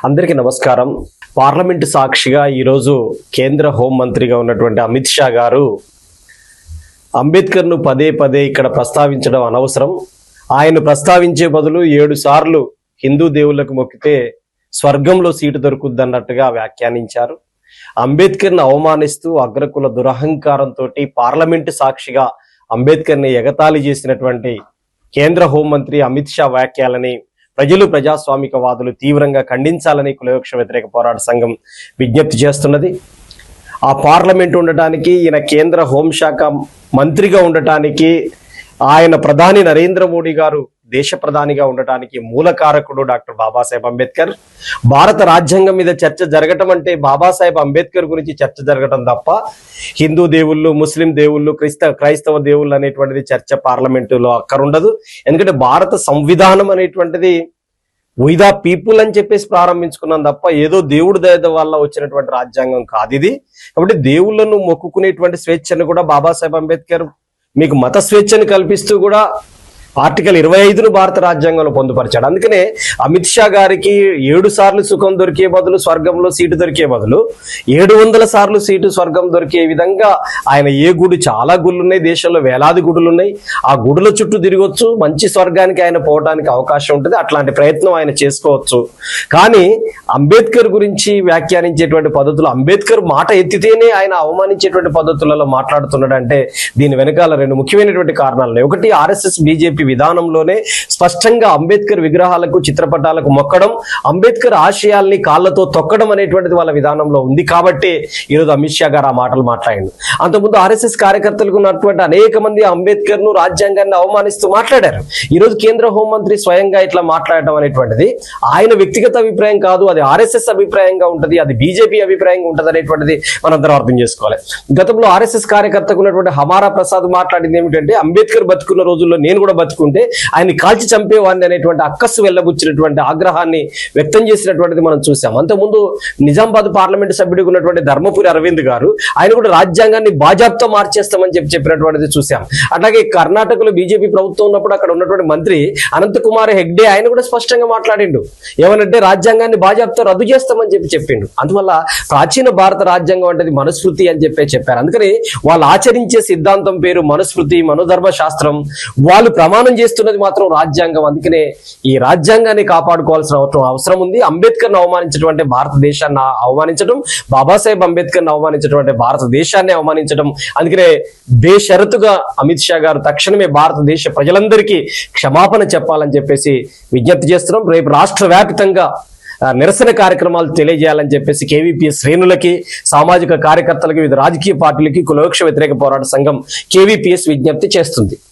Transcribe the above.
అందరికీ నమస్కారం. పార్లమెంటు సాక్షిగా ఈరోజు కేంద్ర హోంమంత్రిగా ఉన్నటువంటి అమిత్ షా గారు అంబేద్కర్ను పదే పదే ఇక్కడ ప్రస్తావించడం అనవసరం, ఆయన ప్రస్తావించే బదులు 7 సార్లు హిందూ దేవుళ్లకు మొక్కితే స్వర్గంలో సీటు దొరుకుద్దన్నట్టుగా వ్యాఖ్యానించారు. అంబేద్కర్ను అవమానిస్తూ అగ్రకుల దురహంకారంతో పార్లమెంటు సాక్షిగా అంబేద్కర్ని ఎగతాళి చేసినటువంటి కేంద్ర హోంమంత్రి అమిత్ షా వ్యాఖ్యలని ప్రజాస్వామికవాదులు తీవ్రంగా ఖండించాలని కులవివక్ష వ్యతిరేక పోరాట సంఘం విజ్ఞప్తి చేస్తున్నది. ఆ పార్లమెంట్ ఉండటానికి, ఈయన కేంద్ర హోంశాఖ మంత్రిగా ఉండటానికి, ఆయన ప్రధాని నరేంద్ర మోడీ గారు దేశ ప్రధానిగా ఉండటానికి మూల కారకుడు డాక్టర్ బాబాసాహెబ్ అంబేద్కర్. భారత రాజ్యాంగం మీద చర్చ జరగటం అంటే బాబాసాహెబ్ అంబేద్కర్ గురించి చర్చ జరగటం తప్ప హిందూ దేవుళ్ళు, ముస్లిం దేవుళ్ళు, క్రైస్తవ దేవుళ్ళు అనేటువంటిది చర్చ పార్లమెంటులో అక్కరుండదు. ఎందుకంటే భారత సంవిధానం అనేటువంటిది వి ద పీపుల్ అని చెప్పేసి ప్రారంభించుకున్నాం తప్ప ఏదో దేవుడి దయ వల్ల వచ్చినటువంటి రాజ్యాంగం కాదు ఇది. కాబట్టి దేవుళ్లను మొక్కుకునేటువంటి స్వేచ్ఛను కూడా బాబాసాహెబ్ అంబేద్కర్ మీకు మత స్వేచ్ఛను కల్పిస్తూ కూడా ఆర్టికల్ 25ను భారత రాజ్యాంగంలో పొందుపరిచాడు. అందుకనే అమిత్ షా గారికి 7 సార్లు సుఖం దొరికే బదులు స్వర్గంలో సీటు దొరికే బదులు 700 సార్లు సీటు స్వర్గం దొరికే విధంగా ఆయన ఏ గుడి, చాలా గుళ్ళు ఉన్నాయి దేశంలో, వేలాది గుడులు ఉన్నాయి, ఆ గుడుల చుట్టూ తిరగొచ్చు, మంచి స్వర్గానికి ఆయన పోవడానికి అవకాశం ఉంటుంది. అట్లాంటి ప్రయత్నం ఆయన చేసుకోవచ్చు. కానీ అంబేద్కర్ గురించి వ్యాఖ్యానించేటువంటి పద్ధతులు, అంబేద్కర్ మాట ఎత్తితేనే ఆయన అవమానించేటువంటి పద్ధతులలో మాట్లాడుతున్నాడు అంటే దీని వెనకాల 2 ముఖ్యమైనటువంటి కారణాలు ఉన్నాయి. ఒకటి, ఆర్ఎస్ఎస్ బీజేపీ విధానంలోనే స్పష్టంగా అంబేద్కర్ విగ్రహాలకు, చిత్రపటాలకు మొక్కడం, అంబేద్కర్ ఆశయాల్ని కాళ్లతో తొక్కడం అనేటువంటిది వాళ్ళ విధానంలో ఉంది. కాబట్టి ఈరోజు అమిత్ షా గారు ఆ మాటలు మాట్లాడిండు. అంతకుముందు ఆర్ఎస్ఎస్ కార్యకర్తలకు ఉన్నటువంటి అనేక మంది అంబేద్కర్ ను, రాజ్యాంగాన్ని అవమానిస్తూ మాట్లాడారు. ఈరోజు కేంద్ర హోంమంత్రి స్వయంగా ఇట్లా మాట్లాడటం అనేటువంటిది ఆయన వ్యక్తిగత అభిప్రాయం కాదు, అది ఆర్ఎస్ఎస్ అభిప్రాయంగా ఉంటుంది, అది బీజేపీ అభిప్రాయంగా ఉంటుంది అనేటువంటిది మనందరం అర్థం చేసుకోవాలి. గతంలో ఆర్ఎస్ఎస్ కార్యకర్తకు ఉన్నటువంటి హమారా ప్రసాద్ మాట్లాడింది ఏమిటంటే, అంబేద్కర్ బతుకున్న రోజుల్లో నేను కూడా బతుకుంటే ఆయన్ని కాల్చి చంపేవాడిని అనేటువంటి అక్కస్సు వెళ్ళబుచ్చినటువంటి ఆగ్రహాన్ని వ్యక్తం చేసినటువంటిది మనం చూసాం. అంతకుముందు నిజామాబాద్ పార్లమెంటు సభ్యుడిగా ఉన్నటువంటి ధర్మపురి అరవింద్ గారు ఆయన కూడా రాజ్యాంగాన్ని బాజాప్తా మార్చేస్తామని చెప్పినటువంటిది చూసాం. అట్లాగే కర్ణాటకలో బీజేపీ ప్రభుత్వం ఉన్నప్పుడు అక్కడ ఉన్నటువంటి మంత్రి అనంత్ కుమార్ హెగ్డే ఆయన కూడా స్పష్టంగా మాట్లాడిండు. ఏమనంటే రాజ్యాంగాన్ని బాజాప్తా రద్దు చేస్తామని చెప్పిండు. అందువల్ల ప్రాచీన భారత రాజ్యాంగం అంటే మనుస్మృతి అని చెప్పారు. అందుకని వాళ్ళు ఆచరించే సిద్ధాంతం పేరు మనుస్మృతి, మనోధర్మ శాస్త్రం. వాళ్ళు ప్రమాణం చేస్తున్నది మాత్రం రాజ్యాంగం. అందుకనే ఈ రాజ్యాంగాన్ని కాపాడుకోవాల్సిన అవసరం ఉంది. అంబేద్కర్ను అవమానించడం అంటే భారతదేశాన్ని అవమానించడం, బాబాసాహెబ్ అంబేద్కర్ను అవమానించడం అంటే భారతదేశాన్ని అవమానించడం. అందుకనే బేషరతుగా అమిత్ షా గారు తక్షణమే భారతదేశ ప్రజలందరికీ క్షమాపణ చెప్పాలని చెప్పేసి విజ్ఞప్తి చేస్తున్నాం. రేపు రాష్ట్ర వ్యాప్తంగా నిరసన కార్యక్రమాలు తెలియజేయాలని చెప్పేసి కేవీపీఎస్ శ్రేణులకి, సామాజిక కార్యకర్తలకి, వివిధ రాజకీయ పార్టీలకి కులవివక్ష వ్యతిరేక పోరాట సంఘం కేవీపీఎస్ విజ్ఞప్తి చేస్తుంది.